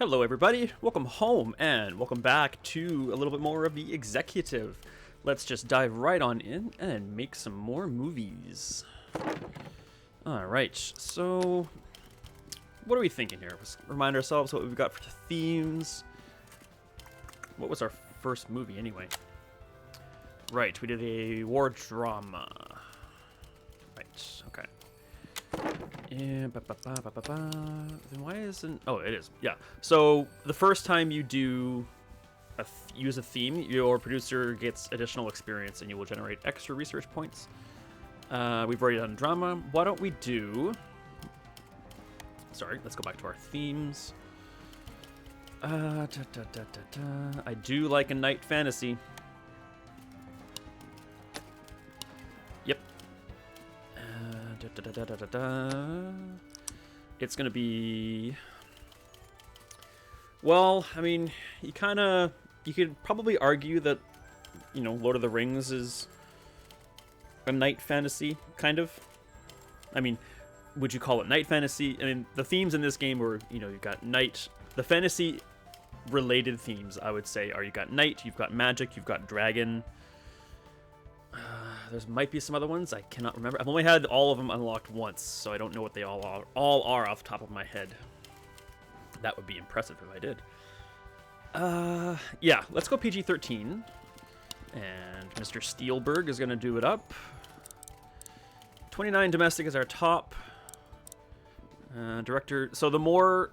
Hello everybody, welcome home and welcome back to a little bit more of The Executive. Let's just dive right on in and make some more movies. Alright, so what are we thinking here? Let's remind ourselves what we've got for themes. What was our first movie anyway? Right, we did a war drama. Right, okay. And then why isn't... Oh, it is. Yeah. So the first time you do use a theme, your producer gets additional experience and you will generate extra research points. We've already done drama. Why don't we do... Sorry, let's go back to our themes. I do like a night fantasy. Yep. It's gonna be... Well, I mean, you could probably argue that, you know, Lord of the Rings is a night fantasy, kind of. I mean, would you call it night fantasy? I mean, the themes in this game were, you know, you've got night... The fantasy-related themes, I would say, are you've got night, you've got magic, you've got dragon... There might be some other ones. I cannot remember. I've only had all of them unlocked once, so I don't know what they all are off the top of my head. That would be impressive if I did. Yeah, let's go PG-13. And Mr. Spielberg is going to do it up. 29 domestic is our top. Director. So the more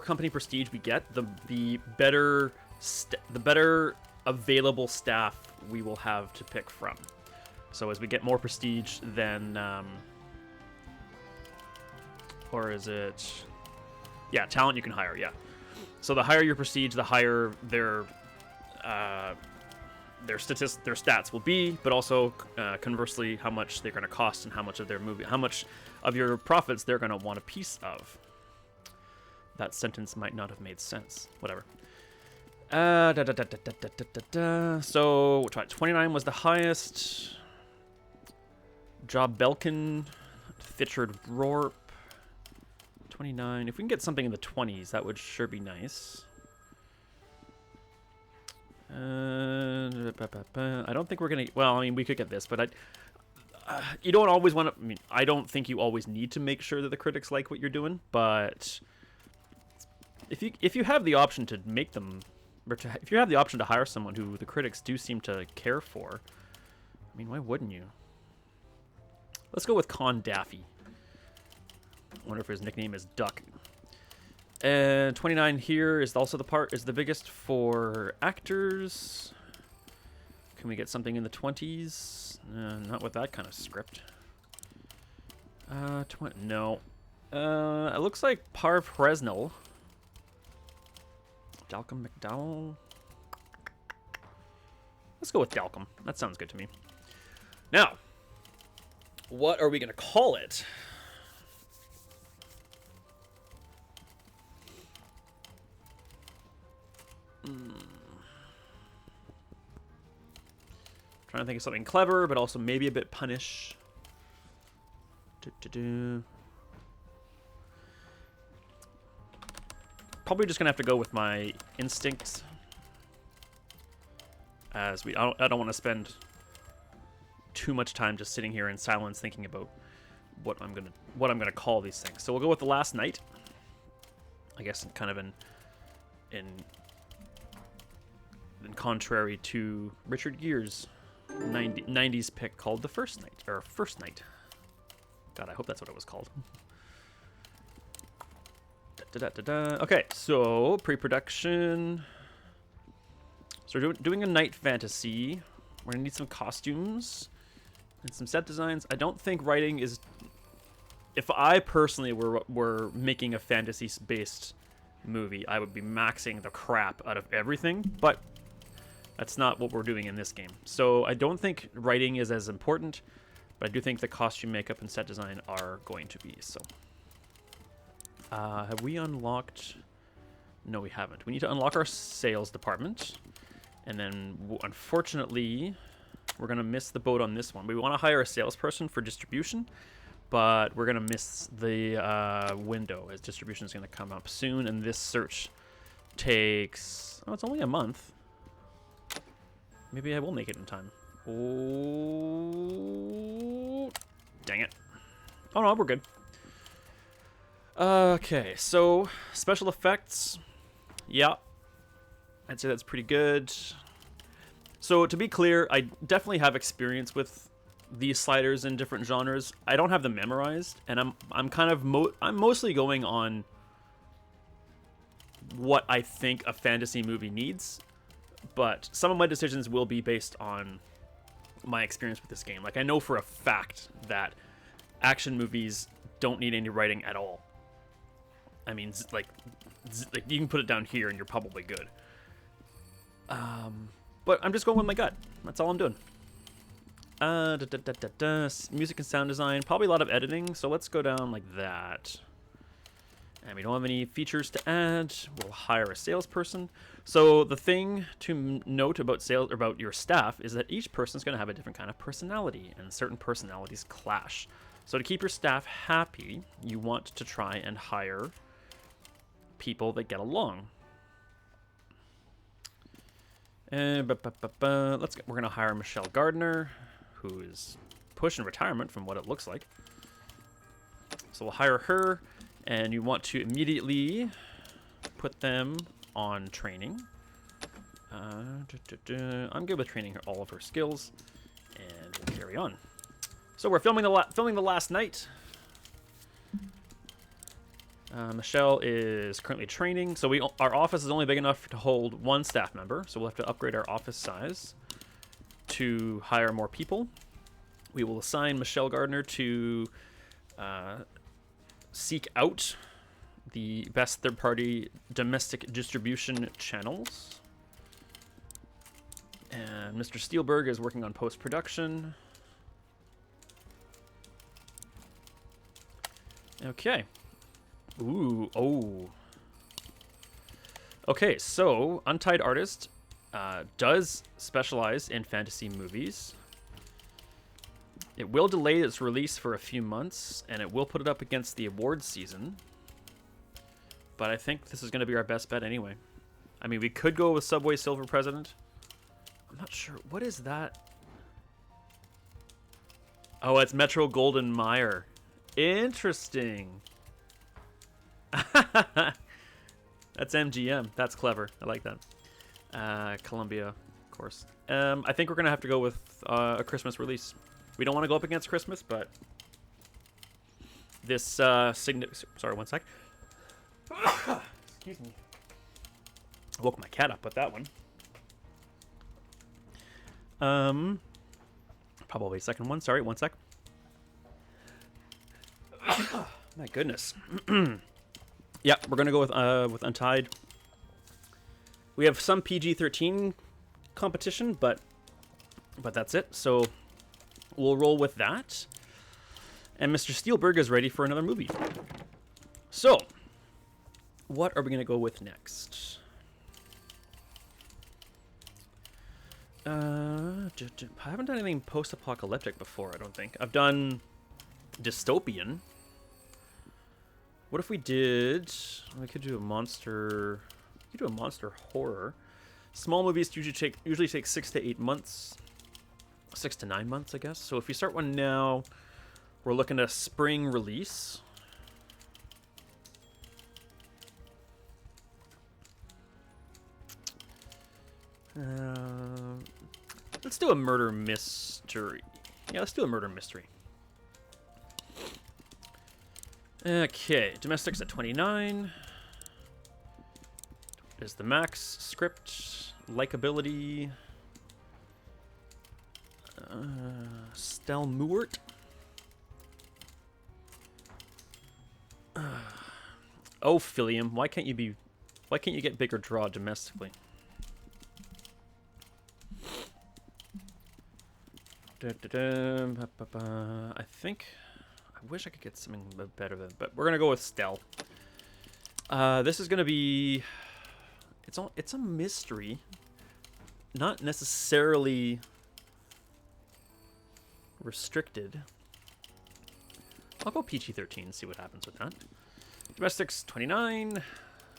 company prestige we get, the better available staff we will have to pick from. So as we get more prestige, then, or is it, yeah, talent you can hire, yeah. So the higher your prestige, the higher their stats will be, but also conversely, how much they're going to cost and how much of their movie, how much of your profits they're going to want a piece of. That sentence might not have made sense. Whatever. So, 29 was the highest. Job Belkin, Fitzard Rorp, 29. If we can get something in the 20s, that would sure be nice. I don't think we're gonna. Well, I mean, we could get this, but you don't always want to. I mean, I don't think you always need to make sure that the critics like what you're doing. But if you have the option to make them, or if you have the option to hire someone who the critics do seem to care for, I mean, why wouldn't you? Let's go with Con Daffy. I wonder if his nickname is Duck. And 29 here is also the biggest for actors. Can we get something in the 20s? Not with that kind of script. No. It looks like Parv Fresnel. Dalcom McDowell. Let's go with Dalcom. That sounds good to me. Now, what are we going to call it? Trying to think of something clever, but also maybe a bit punish. Probably just gonna have to go with my instincts, as I don't want to spend too much time just sitting here in silence thinking about what I'm gonna call these things. So we'll go with The Last Night. I guess kind of in contrary to Richard Gere's 90s pick called The First Night, or First Night. God, I hope that's what it was called. Okay, so pre-production. So we're doing a night fantasy. We're gonna need some costumes and some set designs. I don't think writing is... If I personally were making a fantasy-based movie, I would be maxing the crap out of everything, but that's not what we're doing in this game. So I don't think writing is as important, but I do think the costume makeup and set design are going to be, so. Have we unlocked... No, we haven't. We need to unlock our sales department, and then, unfortunately, we're going to miss the boat on this one. We want to hire a salesperson for distribution, but we're gonna miss the window as distribution is gonna come up soon, and this search takes, oh, it's only a month. Maybe I will make it in time. Oh, dang it. Oh no, we're good. Okay, so special effects. Yeah, I'd say that's pretty good. So to be clear, I definitely have experience with these sliders in different genres. I don't have them memorized, and I'm kind of I'm mostly going on what I think a fantasy movie needs, but some of my decisions will be based on my experience with this game. Like, I know for a fact that action movies don't need any writing at all. I mean, like you can put it down here and you're probably good. But I'm just going with my gut. That's all I'm doing. Music and sound design, probably a lot of editing, so let's go down like that. And we don't have any features to add. We'll hire a salesperson. So the thing to note about sales, about your staff, is that each person is going to have a different kind of personality, and certain personalities clash. So to keep your staff happy, you want to try and hire people that get along. And we're going to hire Michelle Gardner, who is pushing retirement from what it looks like. So we'll hire her, and you want to immediately put them on training. I'm good with training all of her skills, and we'll carry on. So we're filming the last night. Michelle is currently training, so our office is only big enough to hold one staff member, so we'll have to upgrade our office size to hire more people. We will assign Michelle Gardner to seek out the best third-party domestic distribution channels. And Mr. Steelberg is working on post-production. Okay. Ooh, oh. Okay, so Untied Artist does specialize in fantasy movies. It will delay its release for a few months, and it will put it up against the awards season. But I think this is going to be our best bet anyway. I mean, we could go with Subway Silver President. I'm not sure. What is that? Oh, it's Metro Golden Mayer. Interesting. That's MGM. That's clever. I like that. Columbia, of course. I think we're going to have to go with a Christmas release. We don't want to go up against Christmas, but this sorry, one sec. Excuse me. I woke my cat up with that one. Probably a second one. Sorry, one sec. My goodness. Yeah, we're gonna go with Untied. We have some PG-13 competition, but that's it. So we'll roll with that. And Mr. Steelberg is ready for another movie. So, what are we gonna go with next? I haven't done anything post-apocalyptic before, I don't think. I've done dystopian. What if we did... We could do a monster... We could do a monster horror. Small movies usually take 6 to 8 months. 6 to 9 months, I guess. So if we start one now, we're looking at a spring release. Let's do a murder mystery. Yeah, let's do a murder mystery. Okay, domestics at 29 is the max. Script, likability, Stel Muert. Oh, Philium, why can't you get bigger draw domestically? I think I wish I could get something better than, but we're gonna go with Stel. This is gonna be it's a mystery, not necessarily restricted. I'll go PG-13, see what happens with that. Domestics, 29.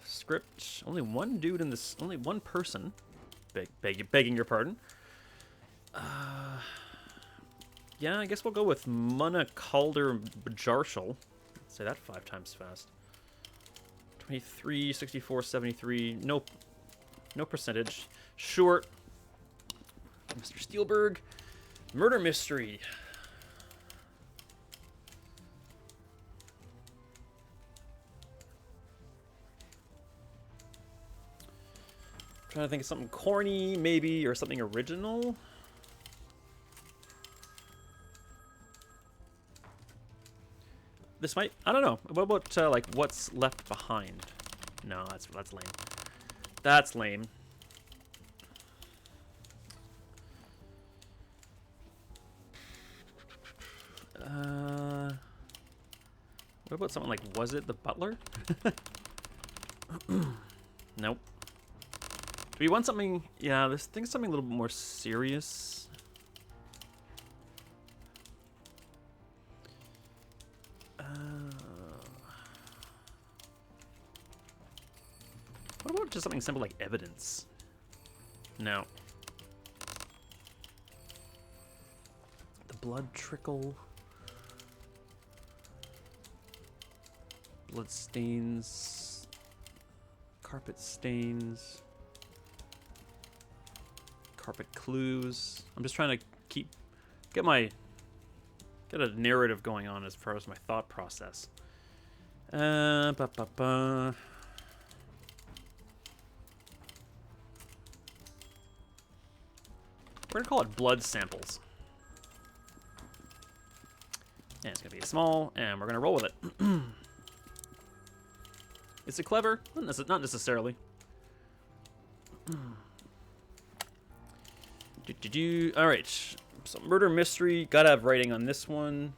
Script, only one dude in this, only one person. Begging your pardon. Yeah, I guess we'll go with Munna Calder Bajarshal. Say that 5 times fast. 23, 64, 73. No percentage. Short. Mr. Spielberg. Murder mystery. Trying to think of something corny, maybe, or something original. This might, I don't know. What about like What's Left Behind? No, that's lame. That's lame. What about something like Was It the Butler? Nope. Do we want something? Yeah, this thing's something a little bit more serious. What about just something simple like Evidence? No. The blood trickle. Blood stains. Carpet stains. Carpet clues. I'm just trying to get a narrative going on as far as my thought process. We're gonna call it Blood Samples. And it's gonna be small, and we're gonna roll with it. Is it clever? Not necessarily. All right. So murder mystery. Gotta have writing on this one.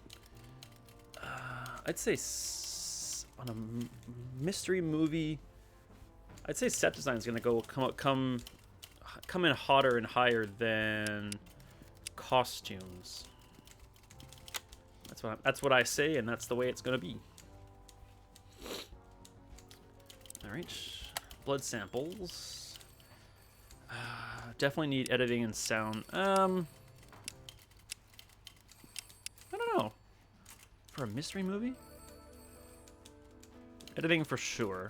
I'd say on a mystery movie, I'd say set design is gonna come in hotter and higher than costumes. That's what I say, and that's the way it's gonna be. All right, blood samples. Definitely need editing and sound. I don't know. For a mystery movie? Editing for sure.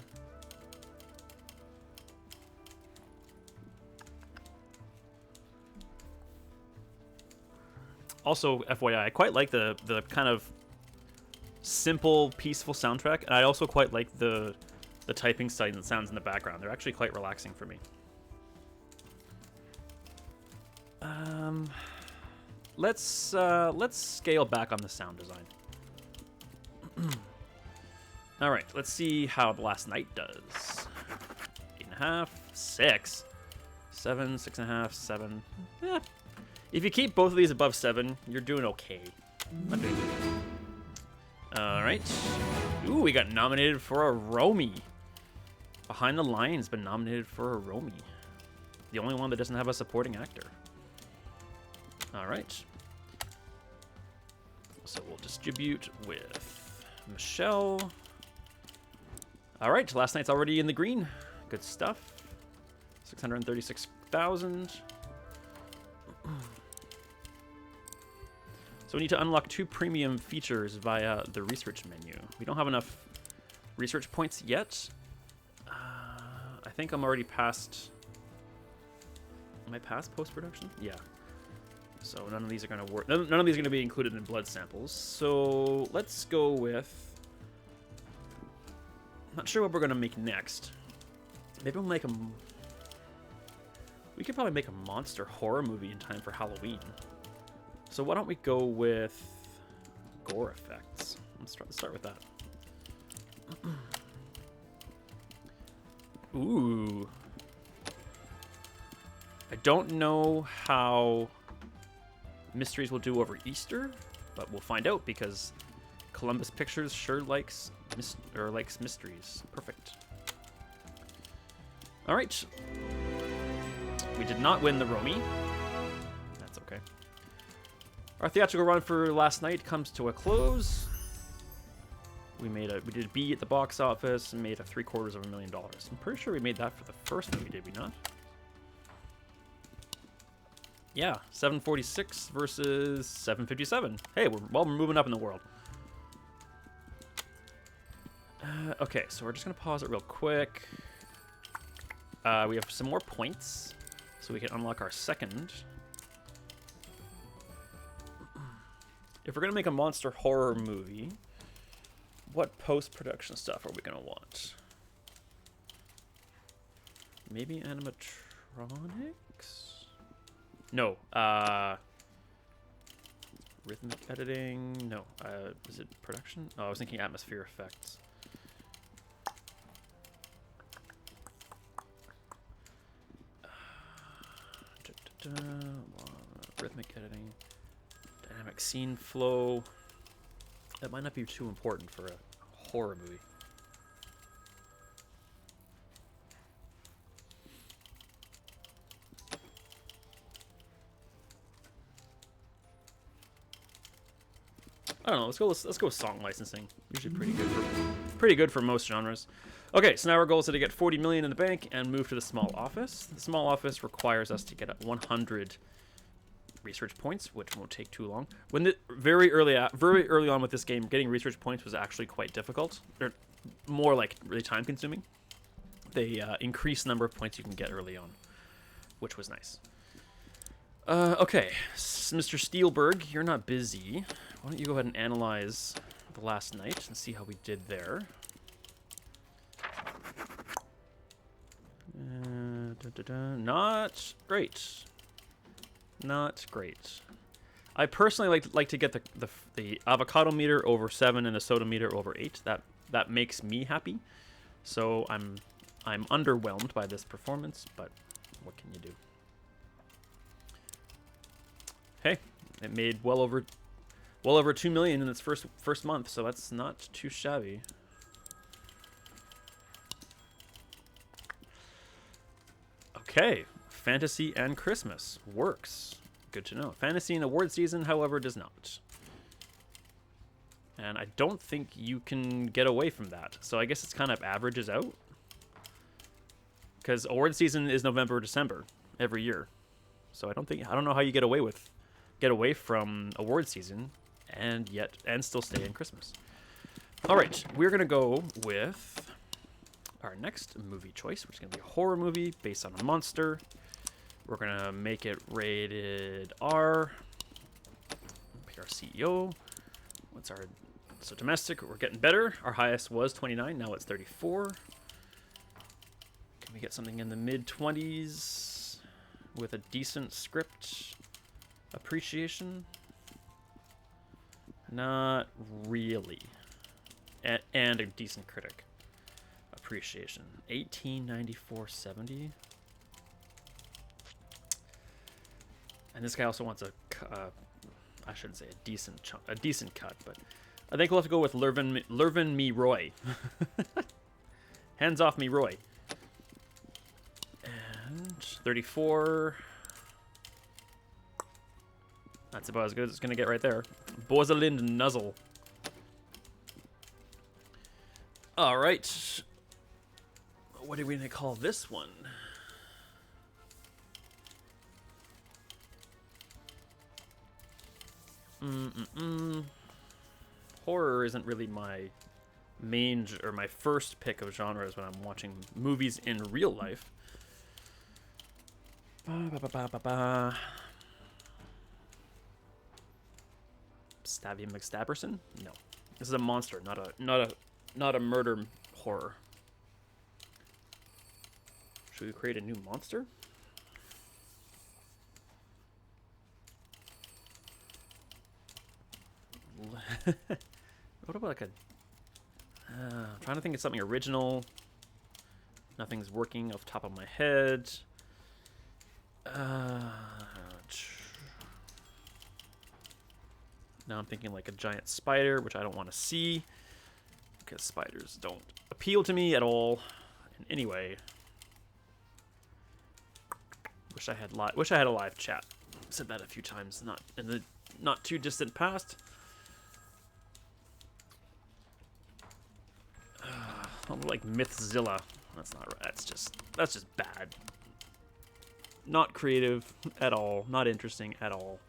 Also, FYI, I quite like the kind of simple, peaceful soundtrack, and I also quite like the typing sounds in the background. They're actually quite relaxing for me. Let's scale back on the sound design. All right, let's see how The Last Night does. 8.5, 6, 7, 6.5, 7. Yeah. If you keep both of these above 7, you're doing okay. Not doing good. All right. Ooh, we got nominated for a Romy. Behind the Lion's been nominated for a Romy. The only one that doesn't have a supporting actor. All right. So we'll distribute with Michelle. All right, Last Night's already in the green. Good stuff. 636,000. So we need to unlock 2 premium features via the research menu. We don't have enough research points yet. I think I'm already past... Am I past post-production? Yeah. So none of these are going to work. None of these are going to be included in blood samples. So let's go with... Not sure what we're going to make next. Maybe we'll make a... We could probably make a monster horror movie in time for Halloween. So why don't we go with gore effects? Let's start with that. Ooh. I don't know how mysteries will do over Easter, but we'll find out because Columbus Pictures sure likes mysteries. Perfect. All right. We did not win the Romy. That's okay. Our theatrical run for Last Night comes to a close. We did B at the box office and made a $750,000. I'm pretty sure we made that for the first movie, did we not? Yeah, 746 versus 757. Hey, we're moving up in the world. Okay, so we're just gonna pause it real quick. We have some more points, so we can unlock our second. If we're gonna make a monster horror movie, what post-production stuff are we gonna want? Maybe animatronics? No. Rhythmic editing? No. Is it production? Oh, I was thinking atmosphere effects. Rhythmic editing. Dynamic scene flow. That might not be too important for a horror movie. I don't know. Let's go with song licensing. Usually pretty good for most genres. Okay, so now our goal is to get 40 million in the bank and move to the small office. The small office requires us to get 100 research points, which won't take too long. Very early on with this game, getting research points was actually quite difficult. They're more like really time consuming. They increase the number of points you can get early on, which was nice. Okay, Mr. Spielberg, you're not busy. Why don't you go ahead and analyze the last night and see how we did there. Not great. Not great. I personally like to get the avocado meter over 7 and the soda meter over 8. That makes me happy. So I'm underwhelmed by this performance, but what can you do? Hey, it made well over 2 million in its first month, so that's not too shabby. Okay, fantasy and Christmas works. Good to know. Fantasy and award season, however, does not. And I don't think you can get away from that. So I guess it's kind of averages out. Because award season is November, December every year. So I don't know how you get away from award season and still stay in Christmas. All right, we're gonna go with our next movie choice, which is gonna be a horror movie based on a monster. We're gonna make it rated R. Pick our CEO. So domestic, we're getting better. Our highest was 29, now it's 34. Can we get something in the mid-20s with a decent script appreciation? Not really. And a decent critic appreciation. 1894.70. And this guy also wants I shouldn't say a decent cut, but I think we'll have to go with Lervin Me Roy. Hands off me, Roy. And 34. That's about as good as it's gonna get right there. Bosalind Nuzzle. All right. What are we gonna call this one? Horror isn't really my main or my first pick of genres when I'm watching movies in real life. Stabby McStabberson? No. This is a monster, not a murder horror. Should we create a new monster? What about like I'm trying to think of something original. Nothing's working off the top of my head. Now I'm thinking like a giant spider, which I don't want to see because spiders don't appeal to me at all in any way. Wish I had a live chat. I've said that a few times, not in the not too distant past. like Mythzilla. That's not right. That's just bad. Not creative at all. Not interesting at all.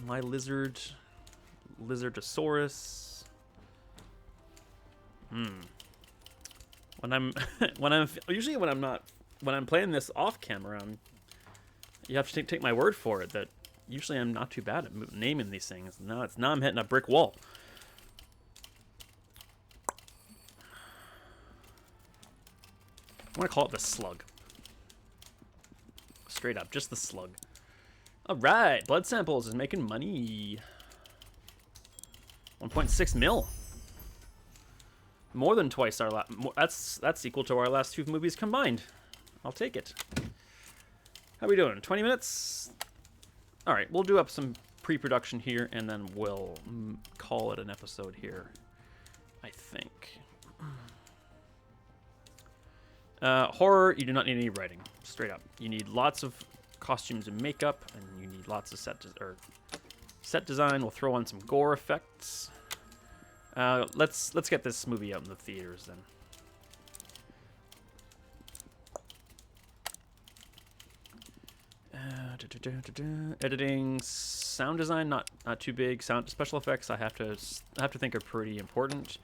My lizard, Lizardosaurus. When I'm usually when I'm playing this off camera, you have to take my word for it that usually I'm not too bad at naming these things. Now I'm hitting a brick wall. I'm gonna call it the slug. Straight up, just the slug. All right, blood samples is making money. 1.6 mil. More than twice our that's equal to our last 2 movies combined. I'll take it. How we doing? 20 minutes? All right, we'll do up some pre-production here, and then we'll call it an episode here, I think. Horror, you do not need any writing. Straight up. You need lots of costumes and makeup, and you need lots of set design. We'll throw on some gore effects. Let's get this movie out in the theaters then. Editing, sound design, not too big. Sound special effects, I have to think are pretty important.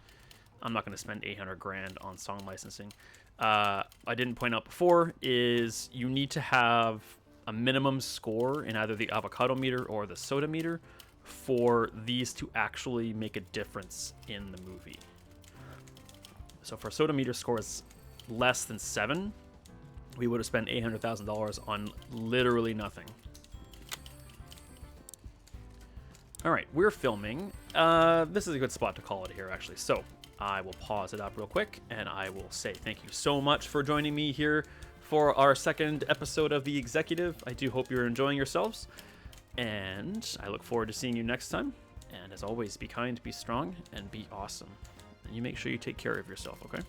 I'm not going to spend 800 grand on song licensing. I didn't point out before is you need to have a minimum score in either the avocado meter or the soda meter for these to actually make a difference in the movie. So for soda meter scores less than 7, we would have spent $800,000 on literally nothing. All right, we're filming. This is a good spot to call it here, actually. So I will pause it up real quick, and I will say thank you so much for joining me here for our second episode of The Executive. I do hope you're enjoying yourselves, and I look forward to seeing you next time. And as always, be kind, be strong, and be awesome. And you make sure you take care of yourself, okay?